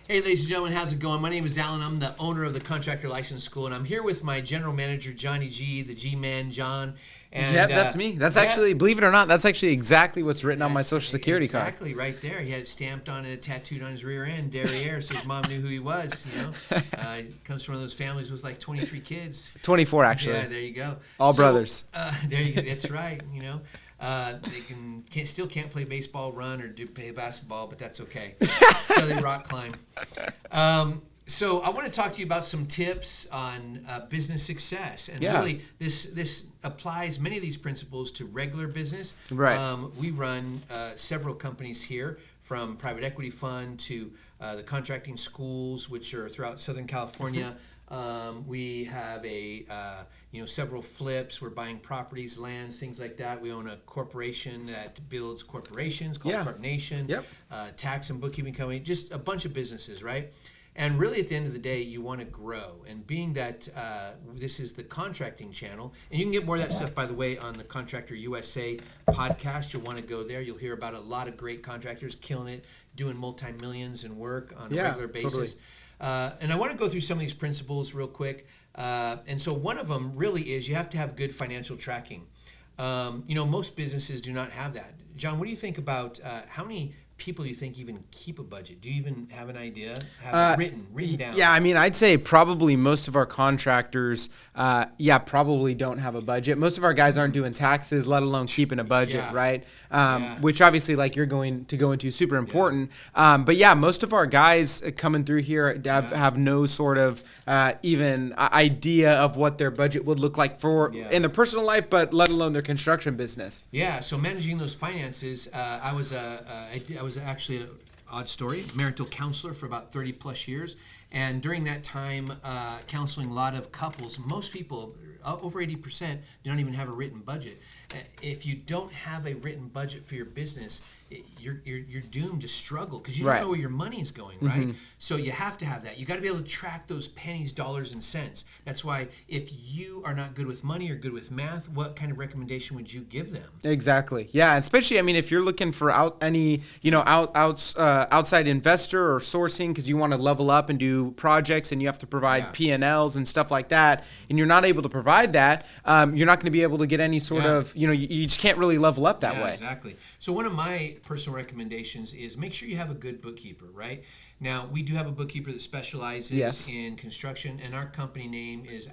Hey, ladies and gentlemen, how's it going? My name is Alan. I'm the owner of the Contractor License School, and I'm here with my general manager, Johnny G, the G-Man, John. And, yep, that's me. That's actually, believe it or not, that's actually exactly what's written on my Social Security card. Exactly, right there. He had it stamped on it, tattooed on his rear end, derriere, so his mom knew who he was, you know. He comes from one of those families with like 23 kids. 24, actually. Yeah, there you go. All brothers. There you go. That's right, you know. They still can't play baseball, run, or play basketball, but that's okay. So they rock climb. So I want to talk to you about some tips on business success, and really this applies many of these principles to regular business. Right. We run several companies here, from private equity fund to the contracting schools, which are throughout Southern California. We have several flips. We're buying properties, lands, things like that. We own a corporation that builds corporations called Corp Nation. Yep. Tax and bookkeeping company, just a bunch of businesses, right? And really, at the end of the day, you want to grow. And being that this is the contracting channel, and you can get more of that stuff, by the way, on the Contractor USA podcast. You'll want to go there. You'll hear about a lot of great contractors killing it, doing multi-millions in work on a regular basis. Totally. And I want to go through some of these principles real quick. And so one of them really is you have to have good financial tracking. Most businesses do not have that. John, what do you think about how many people do you think even keep a budget? Do you even have an idea? Have it written down? Yeah, I mean, I'd say probably most of our contractors, probably don't have a budget. Most of our guys aren't doing taxes, let alone keeping a budget, right? Which obviously, like you're going to go into, super important. But yeah, most of our guys coming through here have no sort of even idea of what their budget would look like for in their personal life, but let alone their construction business. Yeah, so managing those finances, I was actually an odd story, marital counselor for about 30 plus years. And during that time, counseling a lot of couples, most people, over 80%, don't even have a written budget. If you don't have a written budget for your business, you're doomed to struggle because you don't know where your money is going, right? Mm-hmm. So you have to have that. You got to be able to track those pennies, dollars, and cents. That's why if you are not good with money or good with math, what kind of recommendation would you give them? Exactly. Yeah, especially, I mean, if you're looking for outside investor or sourcing because you want to level up and do projects and you have to provide P&Ls and stuff like that, and you're not able to provide that, you're not going to be able to get any sort of, you just can't really level up that way. Exactly. So one of my personal recommendations is make sure you have a good bookkeeper, right? Now, we do have a bookkeeper that specializes in construction, and our company name is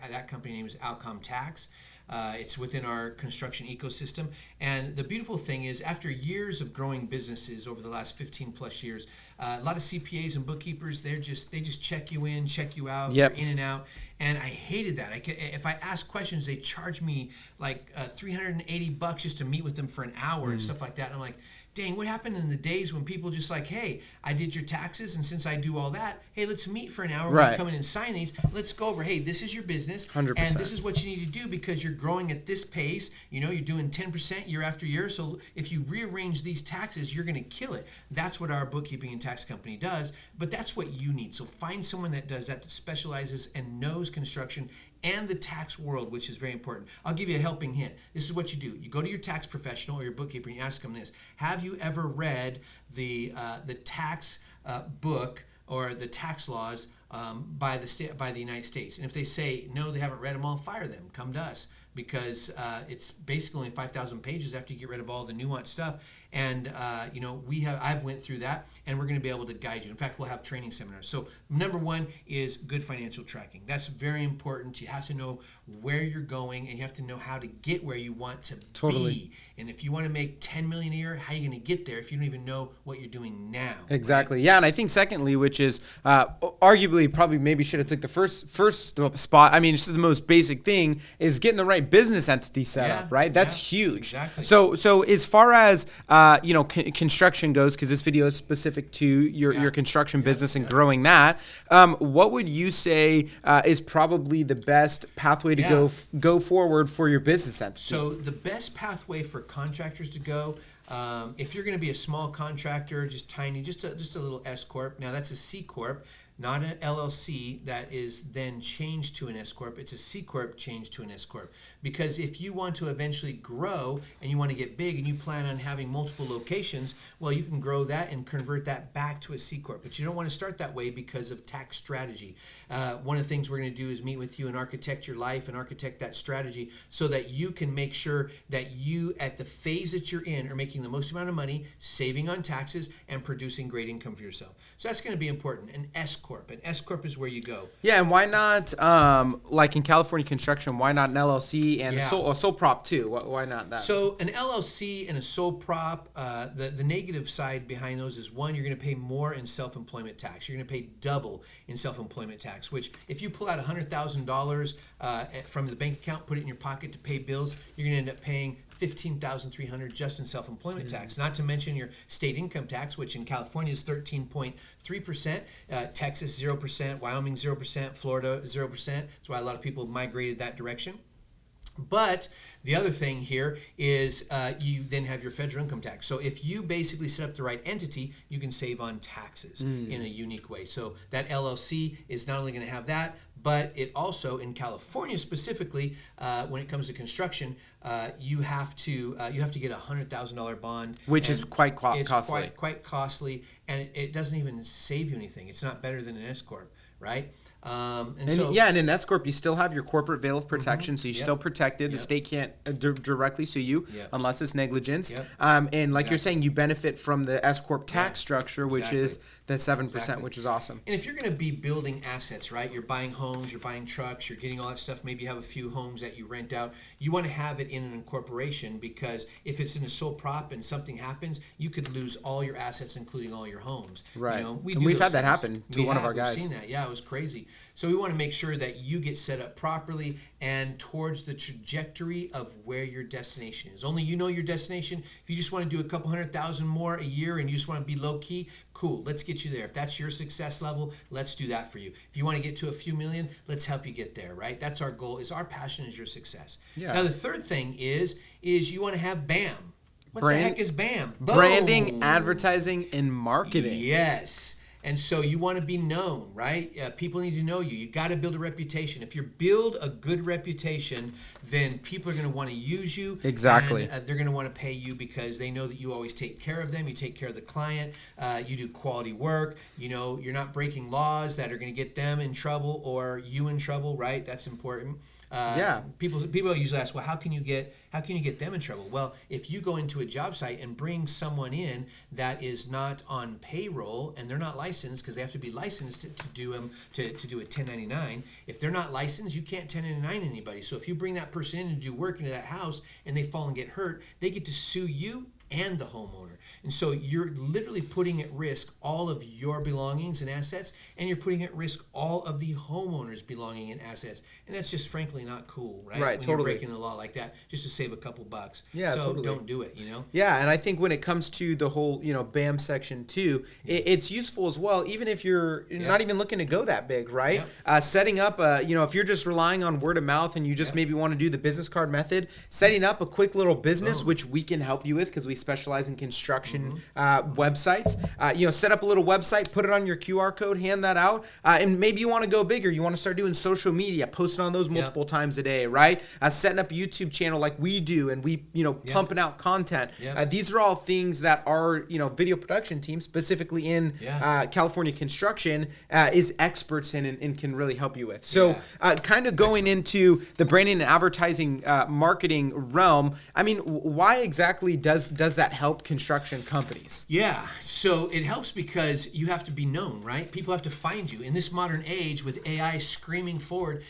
Outcome Tax. It's within our construction ecosystem. And the beautiful thing is, after years of growing businesses over the last 15 plus years, a lot of CPAs and bookkeepers, they just check you in, check you out, you're in and out. And I hated that. If I ask questions, they charge me like $380 just to meet with them for an hour and stuff like that. And I'm like, dang, what happened in the days when people just like, hey, I did your taxes, and since I do all that, hey, let's meet for an hour. When you come in and sign these, let's go over, hey, this is your business, 100%. and this is what you need to do because you're growing at this pace. You're doing 10% year after year, so if you rearrange these taxes, you're going to kill it. That's what our bookkeeping and tax company does, but that's what you need. So find someone that does that specializes and knows construction and the tax world, which is very important. I'll give you a helping hint. This is what you do. You go to your tax professional or your bookkeeper and you ask them this: have you ever read the tax book or the tax laws by the United States? And if they say no, they haven't read them all, fire them. Come to us, because it's basically only 5,000 pages after you get rid of all the nuanced stuff. And I've went through that, and we're going to be able to guide you. In fact, we'll have training seminars. So number one is good financial tracking. That's very important. You have to know where you're going, and you have to know how to get where you want to be. And if you want to make $10 million a year, how are you going to get there if you don't even know what you're doing now? Exactly. Right? Yeah, and I think secondly, which is arguably probably maybe should have took the first spot. I mean, it's the most basic thing is getting the right business entity set up. Right. That's huge. Exactly. So as far as construction goes, because this video is specific to your construction business and growing that, what would you say is probably the best pathway to go forward for your business entity? So the best pathway for contractors to go, if you're going to be a small contractor, just tiny, just a little S corp. Now that's a C corp. not an LLC that is then changed to an S corp. It's a C corp changed to an S corp. Because if you want to eventually grow and you want to get big and you plan on having multiple locations, well, you can grow that and convert that back to a C corp. But you don't want to start that way because of tax strategy. One of the things we're going to do is meet with you and architect your life and architect that strategy so that you can make sure that you, at the phase that you're in, are making the most amount of money, saving on taxes, and producing great income for yourself. So that's going to be important. An S corp. An S corp is where you go. Yeah, and why not, like in California construction, why not an LLC and a sole prop too? Why not that? So an LLC and a sole prop, the negative side behind those is, one, you're going to pay more in self-employment tax. You're going to pay double in self-employment tax, which if you pull out $100,000 from the bank account, put it in your pocket to pay bills, you're going to end up paying $15,300 just in self-employment tax, not to mention your state income tax, which in California is 13.3%, Texas 0%, Wyoming 0%, Florida 0%. That's why a lot of people migrated that direction. But the other thing here is you then have your federal income tax. So if you basically set up the right entity, you can save on taxes in a unique way. So that LLC is not only going to have that, but it also, in California specifically, when it comes to construction, you have to get a $100,000 bond, which is quite costly. Quite costly, and it doesn't even save you anything. It's not better than an S corp, right? And in an S corp, you still have your corporate veil of protection, so you're still protected. The state can't directly sue you unless it's negligence. And like you're saying, you benefit from the S corp tax structure, which is the 7%, which is awesome. And if you're going to be building assets, right? You're buying homes, you're buying trucks, you're getting all that stuff. Maybe you have a few homes that you rent out. You want to have it in an incorporation, because if it's in a sole prop and something happens, you could lose all your assets, including all your homes. Right. You know, we've had that happen to one of our guys. We've seen that. Yeah, it was crazy. So we want to make sure that you get set up properly and towards the trajectory of where your destination is. Only you know your destination. If you just want to do a couple $100,000 more a year and you just want to be low key, cool, let's get you there. If that's your success level, let's do that for you. If you want to get to a few million, let's help you get there, right? That's our goal. Is our passion is your success. Yeah. Now the third thing is you want to have BAM. What the heck is BAM? Branding, advertising, and marketing. Yes. And so you want to be known, right? People need to know you. You got to build a reputation. If you build a good reputation, then people are going to want to use you. Exactly. And they're going to want to pay you because they know that you always take care of them. You take care of the client. You do quality work. You know, you're not breaking laws that are going to get them in trouble or you in trouble, right? That's important. People usually ask, well, how can you get them in trouble? Well, if you go into a job site and bring someone in that is not on payroll and they're not licensed, because they have to be licensed to do a 1099. If they're not licensed, you can't 1099 anybody. So if you bring that person in to do work into that house and they fall and get hurt, they get to sue you and the homeowner. And so you're literally putting at risk all of your belongings and assets, and you're putting at risk all of the homeowner's belonging and assets. And that's just frankly not cool, right? Right, when totally. You're breaking the law like that just to save a couple bucks. Yeah, so totally. Don't do it, you know? Yeah, and I think when it comes to the whole, BAM section too, it's useful as well, even if you're not even looking to go that big, right? Setting up, if you're just relying on word of mouth and you just maybe want to do the business card method, setting up a quick little business, which we can help you with because we specialize in construction websites. Set up a little website, put it on your QR code, hand that out, and maybe you want to go bigger. You want to start doing social media, posting on those multiple times a day, right? Setting up a YouTube channel like we do, and we, pumping out content. These are all things that our, video production team, specifically in California construction, is experts in and can really help you with. So kind of going into the branding and advertising marketing realm, I mean, why exactly does that help construction companies? Yeah, so it helps because you have to be known, right? People have to find you. In this modern age with AI screaming forward,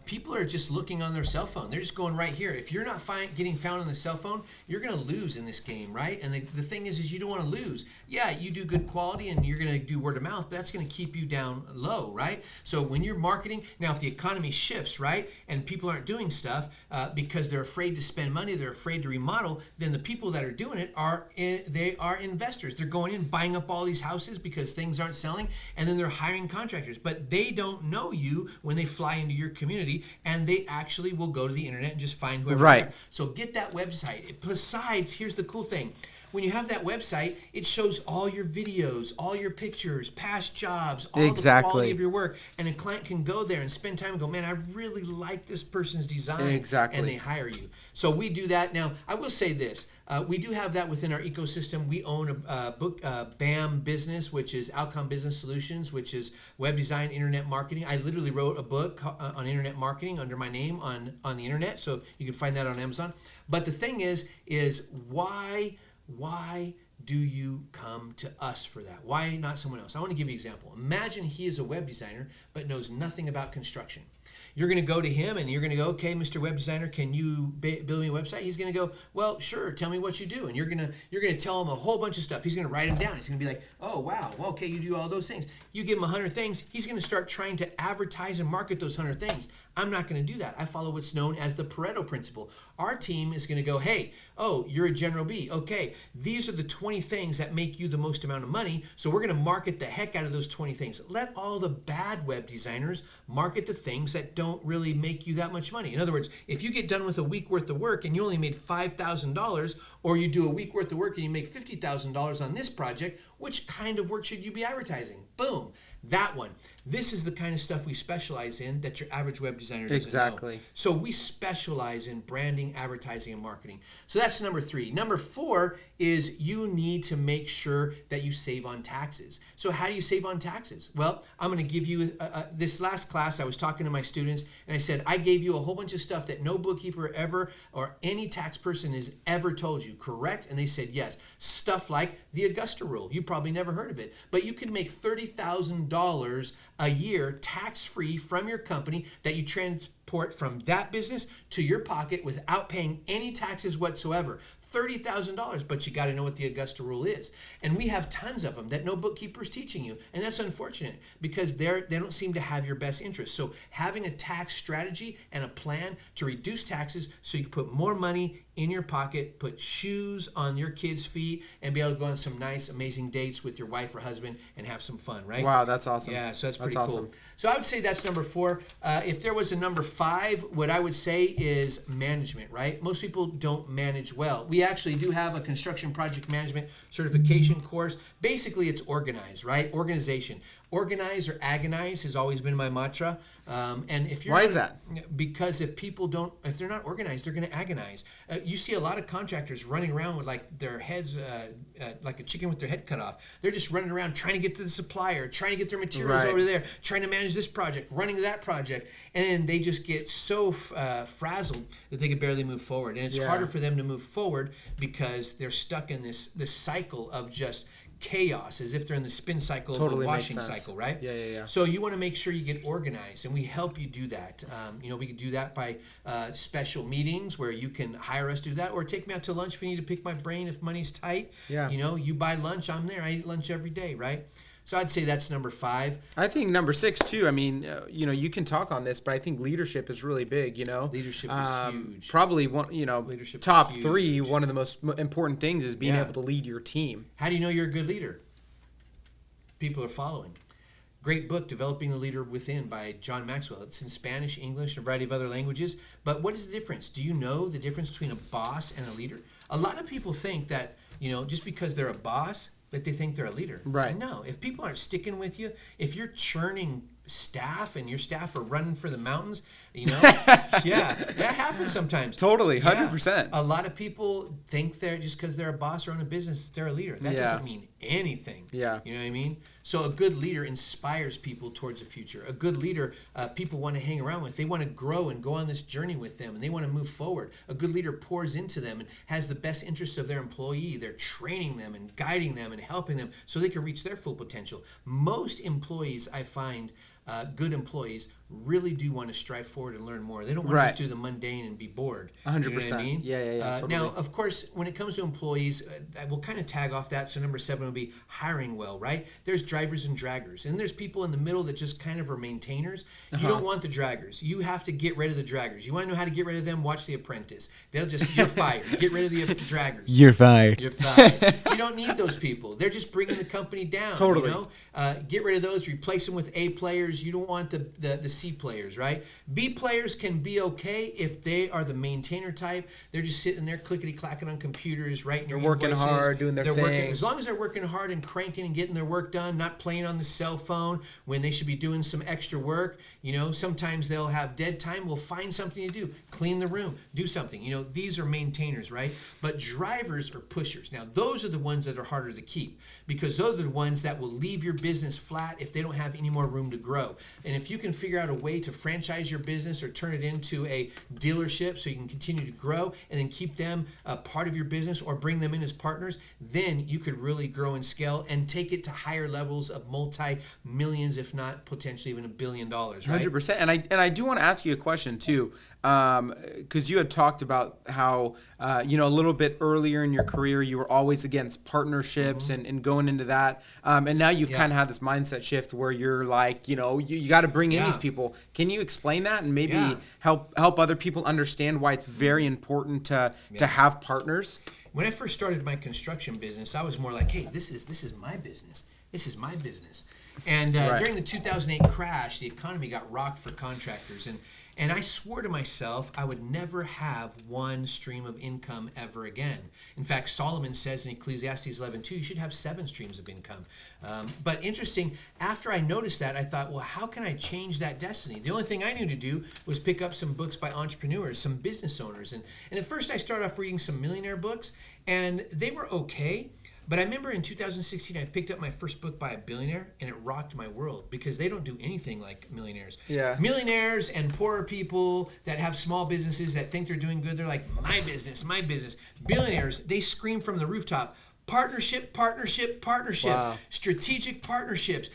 people are just looking on their cell phone. They're just going right here. If you're not getting found on the cell phone, you're going to lose in this game, right? And the thing is you don't want to lose. Yeah, you do good quality and you're going to do word of mouth, but that's going to keep you down low, right? So when you're marketing, now if the economy shifts, right, and people aren't doing stuff because they're afraid to spend money, they're afraid to remodel, then the people that are doing it they are investors. They're going in, buying up all these houses because things aren't selling, and then they're hiring contractors. But they don't know you when they fly into your community, and they actually will go to the internet and just find whoever. Right. So get that website. Besides, here's the cool thing. when you have that website, it shows all your videos, all your pictures, past jobs, all Exactly. the quality of your work. And a client can go there and spend time and go, man, I really like this person's design. Exactly. And they hire you. So we do that. Now, I will say this. We do have that within our ecosystem. We own a book, BAM Business, which is Outcome Business Solutions, which is web design, internet marketing. I literally wrote a book on internet marketing under my name on the internet, so you can find that on Amazon. But the thing is why do you come to us for that? Why not someone else? I want to give you an example. Imagine he is a web designer but knows nothing about construction. You're going to go to him and you're going to go, okay, Mr. Web Designer, can you build me a website? He's going to go, well, sure, tell me what you do. And you're going to tell him a whole bunch of stuff. He's going to write them down. He's going to be like, oh, wow, well, okay, you do all those things. You give him 100 things. He's going to start trying to advertise and market those 100 things. I'm not going to do that. I follow what's known as the Pareto principle. Our team is going to go, hey, oh, you're a General B. Okay, these are the 20 things that make you the most amount of money, so we're going to market the heck out of those 20 things. Let all the bad web designers market the things that don't really make you that much money. In other words, if you get done with a week worth of work and you only made $5,000, or you do a week worth of work and you make $50,000 on this project, which kind of work should you be advertising? Boom. That one. This is the kind of stuff we specialize in that your average web designer doesn't Exactly. know. So we specialize in branding, advertising, and marketing. So that's number 3. Number 4 is you need to make sure that you save on taxes. So how do you save on taxes? Well, I'm going to give you, this last class I was talking to my students and I said, I gave you a whole bunch of stuff that no bookkeeper ever or any tax person has ever told you, correct? And they said yes. Stuff like the Augusta rule. You probably never heard of it, but you can make $30,000 a year tax-free from your company that you transport from that business to your pocket without paying any taxes whatsoever. $30,000, but you got to know what the Augusta rule is. And we have tons of them that no bookkeeper is teaching you. And that's unfortunate because they don't seem to have your best interest. So having a tax strategy and a plan to reduce taxes so you can put more money in your pocket, put shoes on your kids' feet, and be able to go on some nice, amazing dates with your wife or husband and have some fun, right? Wow, that's awesome. Yeah, so that's pretty awesome. cool. So I would say that's number 4. If there was a number 5, what I would say is management, right? Most people don't manage well. We actually do have a construction project management certification course. Basically, it's organized, right? Organization. Organize or agonize has always been my mantra. And if you're Why is that? Because if they're not organized, they're going to agonize. You see a lot of contractors running around with like their heads, like a chicken with their head cut off. They're just running around trying to get to the supplier, trying to get their materials over there, trying to manage this project, running that project, and then they just get so frazzled that they can barely move forward. And it's harder for them to move forward because they're stuck in this cycle of just chaos, as if they're in the spin cycle of the washing cycle, right? Yeah. So you want to make sure you get organized, and we help you do that. We can do that by special meetings where you can hire us to do that, or take me out to lunch if you need to pick my brain if money's tight. Yeah. You buy lunch, I'm there. I eat lunch every day, right? So I'd say that's number 5. I think number 6 too. I mean, you can talk on this, but I think leadership is really big. Leadership is huge. Probably one. Leadership top is huge. 3. One of the most important things is being able to lead your team. How do you know you're a good leader? People are following. Great book, Developing the Leader Within by John Maxwell. It's in Spanish, English, and a variety of other languages. But what is the difference? Do you know the difference between a boss and a leader? A lot of people think that, just because they're a boss, that they think they're a leader. Right. No, if people aren't sticking with you, if you're churning staff and your staff are running for the mountains, yeah, that happens sometimes. Totally, 100%. Yeah. A lot of people think they're just because they're a boss or own a business, they're a leader. That doesn't mean anything. Yeah. You know what I mean? So a good leader inspires people towards the future. A good leader, people want to hang around with. They want to grow and go on this journey with them, and they want to move forward. A good leader pours into them and has the best interests of their employee. They're training them and guiding them and helping them so they can reach their full potential. Most employees, I find, good employees really do want to strive forward and learn more. They don't want to just do the mundane and be bored. 100%. You know what I mean? Yeah, totally. Now, of course, when it comes to employees, we'll kind of tag off that. So number 7 will be hiring well, right? There's drivers and draggers. And there's people in the middle that just kind of are maintainers. You don't want the draggers. You have to get rid of the draggers. You want to know how to get rid of them? Watch The Apprentice. You're fired. Get rid of the draggers. You're fired. You're fired. You don't need those people. They're just bringing the company down. Totally. Get rid of those. Replace them with A players, players. You don't want the C players, right? B players can be okay if they are the maintainer type. They're just sitting there clickety-clacking on computers, writing your invoices. They're working hard, doing their thing. As long as they're working hard and cranking and getting their work done, not playing on the cell phone when they should be doing some extra work. You know, sometimes they'll have dead time. We'll find something to do. Clean the room. Do something. You know, these are maintainers, right? But drivers are pushers. Now, those are the ones that are harder to keep because those are the ones that will leave your business flat if they don't have any more room to grow. And if you can figure out a way to franchise your business or turn it into a dealership so you can continue to grow and then keep them a part of your business or bring them in as partners, then you could really grow and scale and take it to higher levels of multi-millions, if not potentially even $1 billion, right? 100%. And I do want to ask you a question too, because you had talked about how, a little bit earlier in your career, you were always against partnerships and going into that. And now you've kind of had this mindset shift where you're like, you got to bring in these people. Can you explain that and maybe help other people understand why it's very important to have partners? When I first started my construction business, I was more like, hey, this is my business. This is my business. And during the 2008 crash, the economy got rocked for contractors. And I swore to myself I would never have one stream of income ever again. In fact, Solomon says in Ecclesiastes 11:2, you should have 7 streams of income. But interesting, after I noticed that, I thought, well, how can I change that destiny? The only thing I knew to do was pick up some books by entrepreneurs, some business owners. And at first I started off reading some millionaire books, and they were okay. But I remember in 2016, I picked up my first book by a billionaire, and it rocked my world because they don't do anything like millionaires. Yeah. Millionaires and poorer people that have small businesses that think they're doing good, they're like, my business, my business. Billionaires, they scream from the rooftop, partnership, partnership, partnership, strategic partnerships,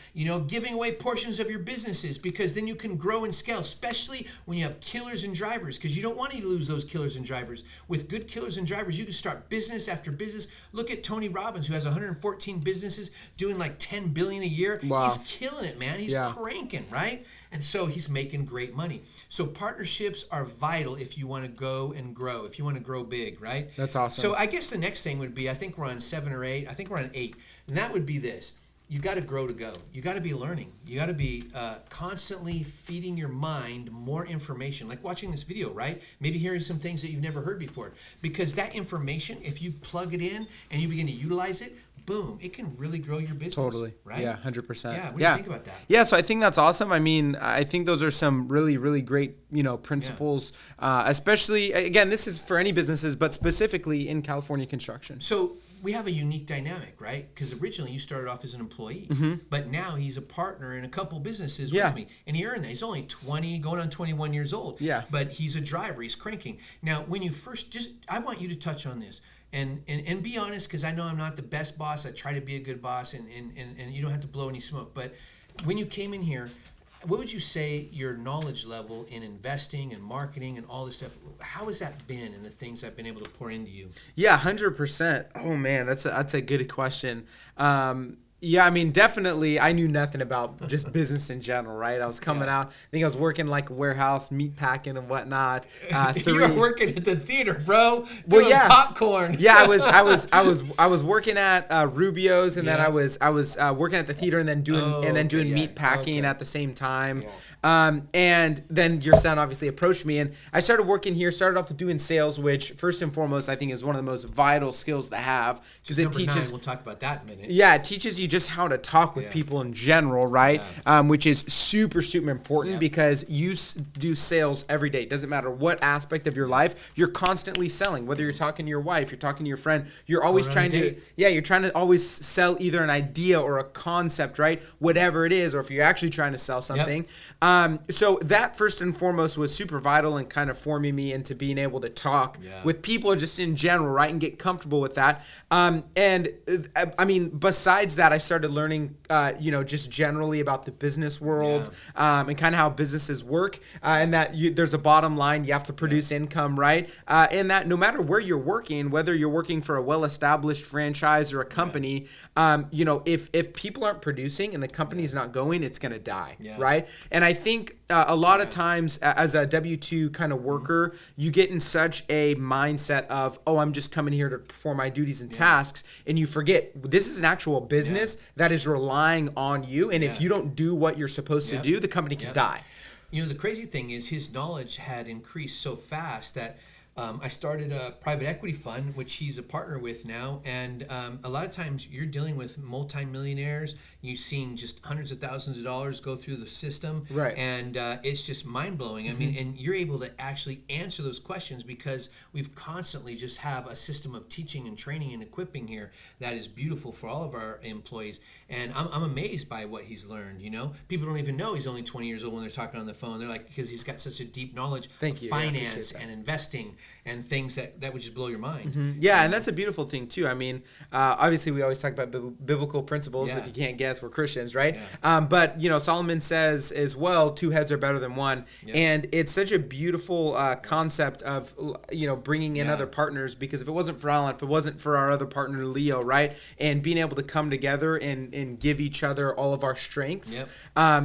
giving away portions of your businesses because then you can grow and scale, especially when you have killers and drivers because you don't want to lose those killers and drivers. With good killers and drivers, you can start business after business. Look at Tony Robbins, who has 114 businesses doing like $10 billion a year. Wow. He's killing it, man. He's cranking, right? And so he's making great money. So partnerships are vital if you want to go and grow, if you want to grow big, right? That's awesome. So I guess the next thing would be, I think we're on 7 or 8. I think we're on 8. And that would be this. You got to grow to go. You got to be learning. You got to be constantly feeding your mind more information, like watching this video, right? Maybe hearing some things that you've never heard before. Because that information, if you plug it in and you begin to utilize it, boom, it can really grow your business. Totally. Right? Yeah, 100%. Yeah, what do you think about that? Yeah, so I think that's awesome. I mean, I think those are some really, really great, principles, especially, again, this is for any businesses, but specifically in California construction. So we have a unique dynamic, right? Because originally you started off as an employee, but now he's a partner in a couple businesses with me. And he earned that. He's only 20, going on 21 years old. Yeah. But he's a driver. He's cranking. Now, when you first, I want you to touch on this. And be honest, because I know I'm not the best boss. I try to be a good boss, and you don't have to blow any smoke. But when you came in here, what would you say your knowledge level in investing and marketing and all this stuff, how has that been in the things I've been able to pour into you? Yeah, 100%. Oh, man, that's a good question. Yeah, I mean, definitely, I knew nothing about just business in general, right? I was coming out. I think I was working like a warehouse, meat packing and whatnot. You were working at the theater, bro. Well, doing popcorn. Yeah, I was working at Rubio's, and then I was working at the theater, and then doing meat packing at the same time. Yeah. And then your son obviously approached me, and I started working here. Started off with doing sales, which first and foremost I think is one of the most vital skills to have because it teaches. 9, we'll talk about that in a minute. Yeah, it teaches you just how to talk with people in general, right? Yeah. Which is super, super important because you do sales every day. It doesn't matter what aspect of your life, you're constantly selling. Whether you're talking to your wife, you're talking to your friend, you're always trying to always sell either an idea or a concept, right? Whatever it is, or if you're actually trying to sell something. So that first and foremost was super vital and kind of forming me into being able to talk with people just in general, right? And get comfortable with that. And I mean, besides that, I started learning, just generally about the business world and kind of how businesses work and that there's a bottom line. You have to produce income, right? And that no matter where you're working, whether you're working for a well-established franchise or a company, if people aren't producing and the company's not going, it's going to die, right? And I think a lot of times as a W-2 kind of worker, you get in such a mindset of, oh, I'm just coming here to perform my duties and tasks, and you forget this is an actual business that is relying on you, and if you don't do what you're supposed to do, the company can die. You know, the crazy thing is his knowledge had increased so fast that I started a private equity fund, which he's a partner with now. And a lot of times you're dealing with multimillionaires. You've seen just hundreds of thousands of dollars go through the system. Right. And it's just mind blowing. I mean, and you're able to actually answer those questions because we've constantly just have a system of teaching and training and equipping here that is beautiful for all of our employees. And I'm amazed by what he's learned, you know. People don't even know he's only 20 years old when they're talking on the phone. They're like, because he's got such a deep knowledge of finance and investing and things that would just blow your mind. Yeah, and that's a beautiful thing too. I mean, obviously we always talk about biblical principles. If you can't guess, we're Christians, right? But you know, Solomon says as well, 2 heads are better than 1, and it's such a beautiful concept of bringing in other partners, because if it wasn't for Alan, if it wasn't for our other partner Leo, right, and being able to come together and give each other all of our strengths,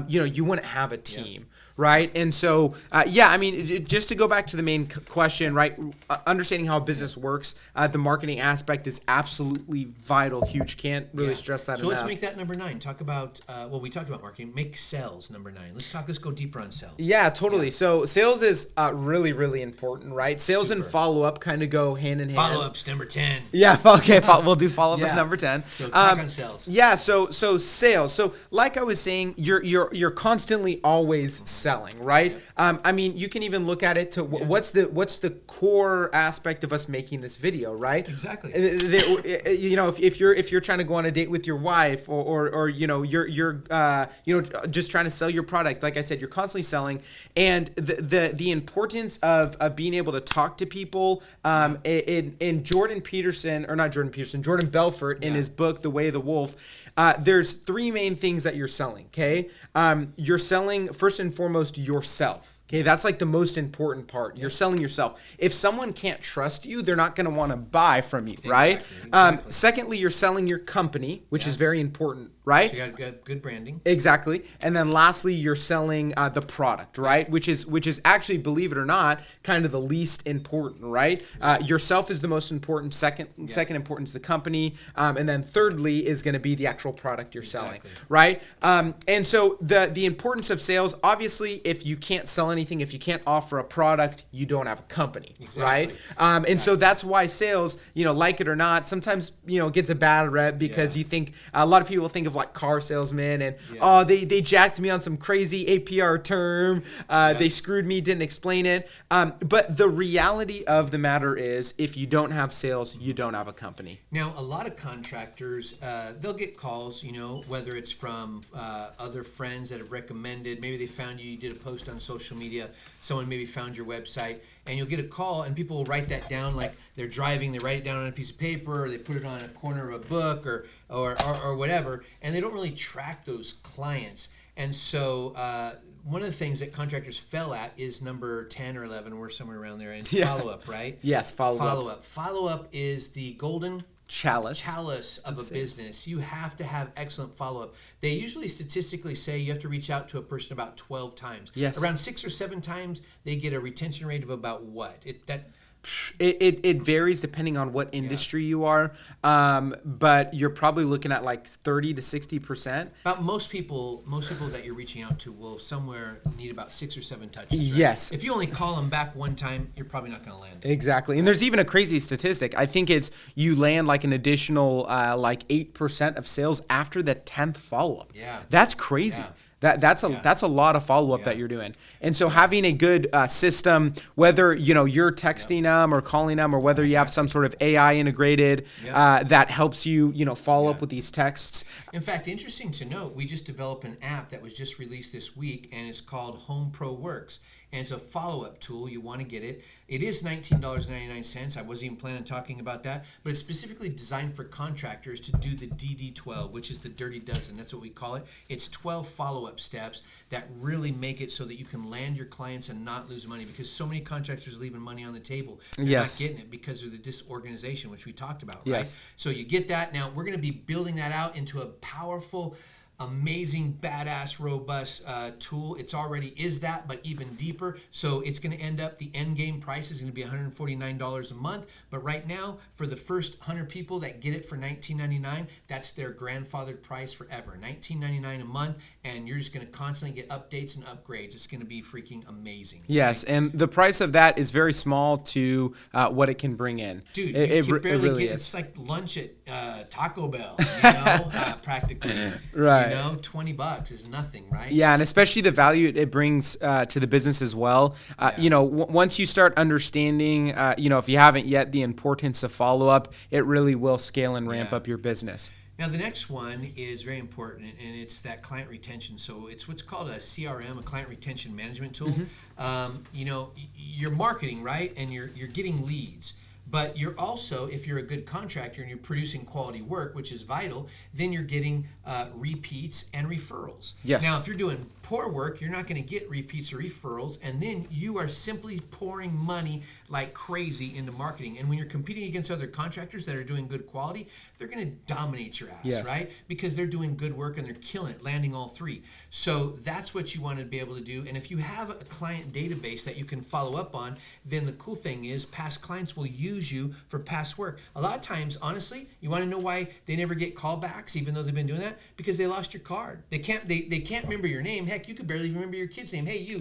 you wouldn't have a team. Right. And so, I mean, just to go back to the main question, right, understanding how a business works, the marketing aspect is absolutely vital, huge. Can't really stress that enough. So let's make that number 9. Talk about, we talked about marketing. Make sales number 9. Let's go deeper on sales. Yeah, totally. Yeah. So sales is really, really important, right? Sales and follow-up kind of go hand in hand. Follow-up's number 10. Yeah, okay, we'll do follow-up as number 10. So talk on sales. Yeah, so sales. So like I was saying, you're constantly always selling, right? I mean, you can even look at it to what's the core aspect of us making this video, right? Exactly. If you're trying to go on a date with your wife, or you're just trying to sell your product, like I said, you're constantly selling, and the importance of being able to talk to people. In Jordan Belfort, in his book The Way of the Wolf, there's 3 main things that you're selling. Okay, you're selling first and foremost yourself. Okay, that's like the most important part. You're selling yourself. If someone can't trust you, they're not going to want to buy from you, right? Exactly. Secondly, you're selling your company, which is very important, right? So you got good branding. Exactly. And then lastly, you're selling the product, right? Which is actually, believe it or not, kind of the least important, right? Yourself is the most important. Second important is the company, and then thirdly is going to be the actual product you're selling, right? And so the importance of sales, obviously, if you can't sell anything, if you can't offer a product, you don't have a company, right? And so that's why sales, like it or not, sometimes gets a bad rep, because you think a lot of people think of like car salesmen and they jacked me on some crazy APR term, they screwed me, didn't explain it, but the reality of the matter is, if you don't have sales, you don't have a company. Now, a lot of contractors, they'll get calls, whether it's from other friends that have recommended, maybe they found you did a post on social media, someone maybe found your website, and you'll get a call, and people will write that down, like they're driving, they write it down on a piece of paper, or they put it on a corner of a book, or whatever, and they don't really track those clients. And so one of the things that contractors fell at is number 10 or 11, we're somewhere around there, and follow-up, right? Yes, follow-up. Follow-up is the golden chalice of a business. You have to have excellent follow-up. They usually statistically say you have to reach out to a person about 12 times. Yes. Around 6 or 7 times, they get a retention rate of about what? It varies depending on what industry you are, but you're probably looking at like 30 to 60%. About most people that you're reaching out to will somewhere need about 6 or 7 touches. Right? Yes. If you only call them back one time, you're probably not going to land. Exactly. And there's even a crazy statistic. I think it's you land like an additional like 8% of sales after the 10th follow-up. Yeah. That's crazy. Yeah. That's a lot of follow-up that you're doing. And so having a good system, whether you're texting them or calling them, or whether you have some sort of AI integrated that helps you follow up with these texts. In fact, interesting to note, we just developed an app that was just released this week, and it's called Home Pro Works. And it's a follow-up tool. You want to get it. It is $19.99. I wasn't even planning on talking about that. But it's specifically designed for contractors to do the DD12, which is the dirty dozen. That's what we call it. It's 12 follow-up steps that really make it so that you can land your clients and not lose money, because so many contractors are leaving money on the table. They're not getting it because of the disorganization, which we talked about, right? So you get that. Now, we're going to be building that out into a powerful amazing, badass, robust tool. It's already is that, but even deeper. So it's going to end up, the end game price is going to be $149 a month. But right now, for the first 100 people that get it for $19.99, that's their grandfathered price forever. $19.99 a month, and you're just going to constantly get updates and upgrades. It's going to be freaking amazing. Yes, and the price of that is very small to what it can bring in. Dude, it you barely really get, is. it's like lunch at Taco Bell, you know, practically. Right. You know, $20 is nothing, right? Yeah, and especially the value it brings to the business as well. You know, once you start understanding, you know, if you haven't yet, the importance of follow-up, it really will scale and ramp up your business. Now, the next one is very important, and it's that client retention. So it's what's called a CRM, a client retention management tool. You know, you're marketing, right? And you're getting leads. But you're also, if you're a good contractor and you're producing quality work, which is vital, then you're getting repeats and referrals. Yes. Now, if you're doing poor work, you're not going to get repeats or referrals, and then you are simply pouring money like crazy into marketing. And when you're competing against other contractors that are doing good quality, they're going to dominate your ass, right? Because they're doing good work and they're killing it, landing all three. So that's what you want to be able to do. And if you have a client database that you can follow up on, then the cool thing is past clients will use you for past work. A lot of times, honestly, you want to know why they never get callbacks, even though they've been doing that? Because they lost your card. They can't remember your name. Heck, you could barely even remember your kid's name. Hey, you.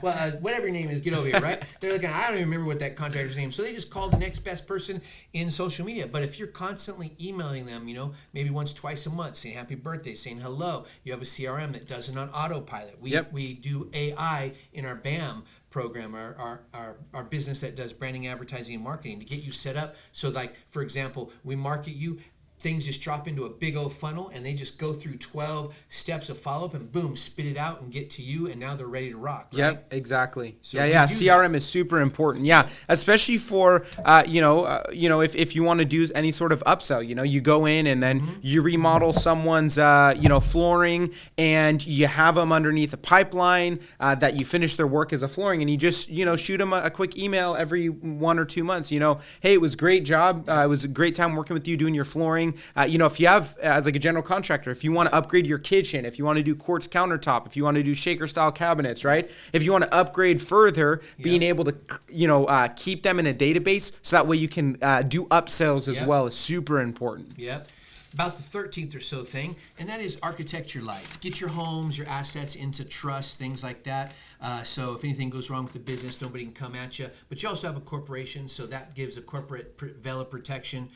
Well, whatever your name is, get over here, right? They're looking, I don't even remember what that contractor's name. So they just call the next best person in social media. But if you're constantly emailing them, you know, maybe once, twice a month, saying happy birthday, saying hello, you have a CRM that does it on autopilot. We do AI in our BAM program, our business that does branding, advertising, and marketing to get you set up. So like, for example, we market you, things just drop into a big old funnel and they just go through 12 steps of follow-up and boom, spit it out and get to you, and now they're ready to rock, right? Yep, exactly. So CRM is super important. Yeah, especially for if you want to do any sort of upsell, you know, you go in and then you remodel someone's flooring, and you have them underneath a pipeline that you finish their work as a flooring, and you just shoot them a quick email every 1 or 2 months. You know, hey, it was a great job. It was a great time working with you doing your flooring. If you have, as like a general contractor, if you want to upgrade your kitchen, if you want to do quartz countertop, if you want to do shaker style cabinets, right? If you want to upgrade further, being able to, keep them in a database so that way you can do upsells as well is super important. Yep. About the 13th or so thing, and that is architect your life. Get your homes, your assets into trust, things like that. So if anything goes wrong with the business, nobody can come at you. But you also have a corporation, so that gives a corporate veil of protection.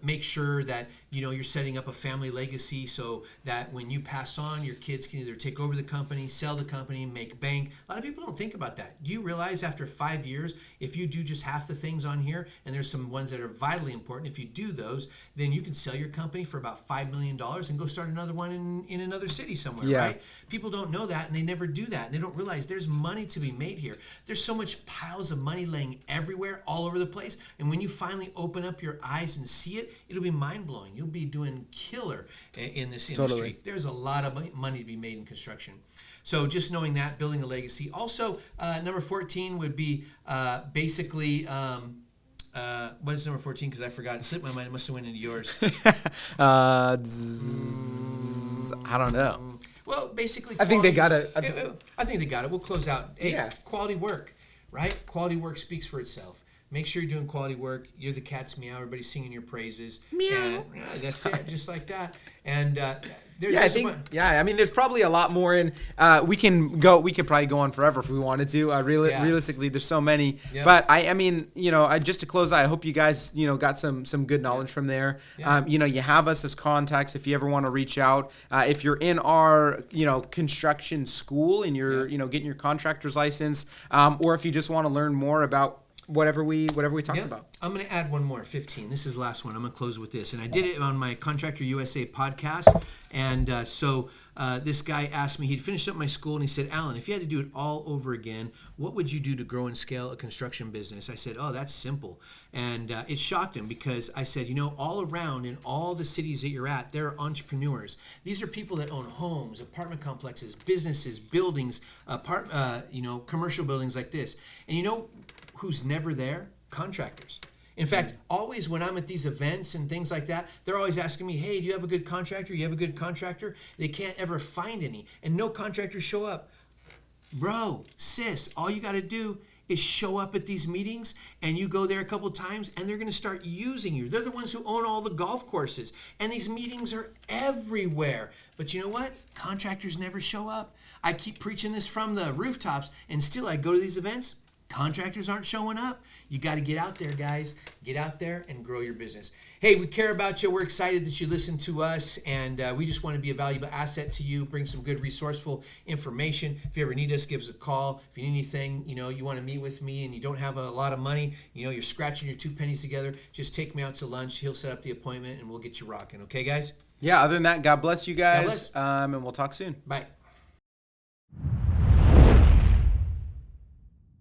Make sure that you're setting up a family legacy so that when you pass on, your kids can either take over the company, sell the company, make bank. A lot of people don't think about that. Do you realize after 5 years, if you do just half the things on here, and there's some ones that are vitally important, if you do those, then you can sell your company for about $5 million and go start another one in another city somewhere, right? People don't know that, and they never do that, and they don't realize there's money to be made here. There's so much piles of money laying everywhere, all over the place, and when you finally open up your eyes and see it, it'll be mind-blowing. You'll be doing killer in this industry. Totally. There's a lot of money to be made in construction. So just knowing that, building a legacy. Also, number 14 would be basically, what is number 14? Because I forgot. It slipped my mind. It must have went into yours. I don't know. Well, basically, I think they got it. I think they got it. We'll close out. Hey, quality work, right? Quality work speaks for itself. Make sure you're doing quality work. You're the cat's meow. Everybody's singing your praises. Meow. And, that's it, just like that. And there's probably a lot more in. We could probably go on forever if we wanted to. Realistically, there's so many. Yep. But just to close out, I hope you guys got some good knowledge from there. Yeah. You have us as contacts if you ever want to reach out. If you're in our construction school and you're getting your contractor's license, or if you just want to learn more about whatever we talked about. I'm going to add one more, 15. This is the last one. I'm going to close with this. And I did it on my Contractor USA podcast. And so this guy asked me, he'd finished up my school, and he said, Alan, if you had to do it all over again, what would you do to grow and scale a construction business? I said, oh, that's simple. And it shocked him because I said, all around in all the cities that you're at, there are entrepreneurs. These are people that own homes, apartment complexes, businesses, buildings, commercial buildings like this. And who's never there? Contractors. In fact, always when I'm at these events and things like that, they're always asking me, hey, do you have a good contractor? You have a good contractor? They can't ever find any, and no contractors show up. Bro, sis, all you got to do is show up at these meetings, and you go there a couple times, and they're going to start using you. They're the ones who own all the golf courses, and these meetings are everywhere. But you know what? Contractors never show up. I keep preaching this from the rooftops, and still I go to these events. Contractors aren't showing up. You got to get out there, guys. Get out there and grow your business. Hey, we care about you. We're excited that you listen to us, and we just want to be a valuable asset to you, bring some good resourceful information. If you ever need us, give us a call. If you need anything, you want to meet with me and you don't have a lot of money, you're scratching your 2 pennies together, just take me out to lunch. He'll set up the appointment, and we'll get you rocking. Okay, guys? Yeah, other than that, God bless you guys, God bless. and we'll talk soon. Bye.